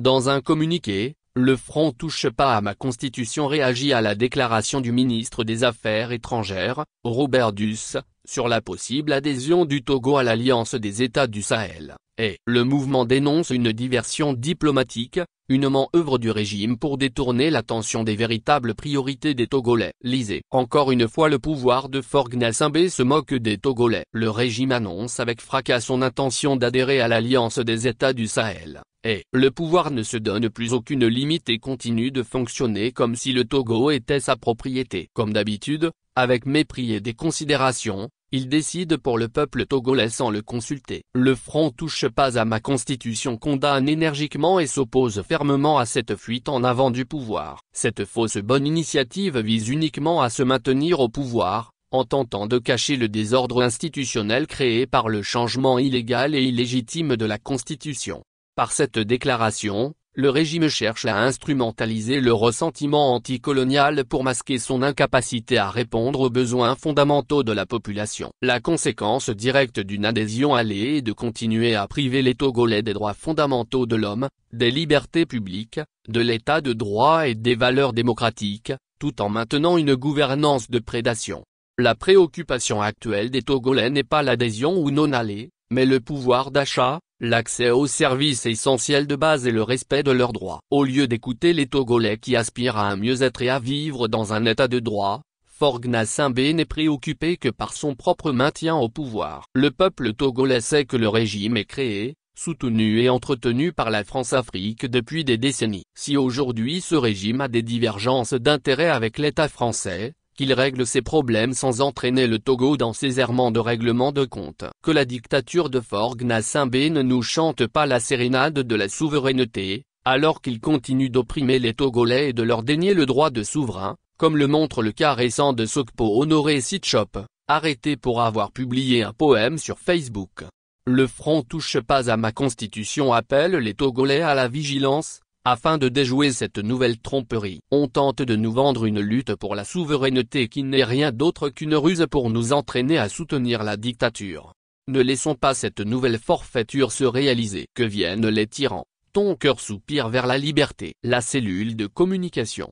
Dans un communiqué, le Front touche pas à ma constitution réagit à la déclaration du ministre des Affaires étrangères, Robert Duss, sur la possible adhésion du Togo à l'Alliance des États du Sahel, et le mouvement dénonce une diversion diplomatique, une manœuvre du régime pour détourner l'attention des véritables priorités des Togolais. Lisez. Encore une fois le pouvoir de Faure Gnassingbé se moque des Togolais. Le régime annonce avec fracas son intention d'adhérer à l'Alliance des États du Sahel. Et le pouvoir ne se donne plus aucune limite et continue de fonctionner comme si le Togo était sa propriété. Comme d'habitude, avec mépris et déconsidération, il décide pour le peuple togolais sans le consulter. Le Front touche pas à ma constitution condamne énergiquement et s'oppose fermement à cette fuite en avant du pouvoir. Cette fausse bonne initiative vise uniquement à se maintenir au pouvoir, en tentant de cacher le désordre institutionnel créé par le changement illégal et illégitime de la Constitution. Par cette déclaration, le régime cherche à instrumentaliser le ressentiment anticolonial pour masquer son incapacité à répondre aux besoins fondamentaux de la population. La conséquence directe d'une adhésion allée est de continuer à priver les Togolais des droits fondamentaux de l'homme, des libertés publiques, de l'état de droit et des valeurs démocratiques, tout en maintenant une gouvernance de prédation. La préoccupation actuelle des Togolais n'est pas l'adhésion ou non-allée, mais le pouvoir d'achat, l'accès aux services essentiels de base et le respect de leurs droits. Au lieu d'écouter les Togolais qui aspirent à un mieux-être et à vivre dans un état de droit, Faure Gnassingbé n'est préoccupé que par son propre maintien au pouvoir. Le peuple togolais sait que le régime est créé, soutenu et entretenu par la France-Afrique depuis des décennies. Si aujourd'hui ce régime a des divergences d'intérêts avec l'État français, qu'il règle ses problèmes sans entraîner le Togo dans ses errements de règlement de compte. Que la dictature de Faure Gnassingbé ne nous chante pas la sérénade de la souveraineté, alors qu'il continue d'opprimer les Togolais et de leur dénier le droit de souverain, comme le montre le cas récent de Sokpo Honoré Sitchop, arrêté pour avoir publié un poème sur Facebook. Le Front touche pas à ma constitution appelle les Togolais à la vigilance, afin de déjouer cette nouvelle tromperie. On tente de nous vendre une lutte pour la souveraineté qui n'est rien d'autre qu'une ruse pour nous entraîner à soutenir la dictature. Ne laissons pas cette nouvelle forfaiture se réaliser. Que viennent les tyrans, ton cœur soupire vers la liberté. La cellule de communication.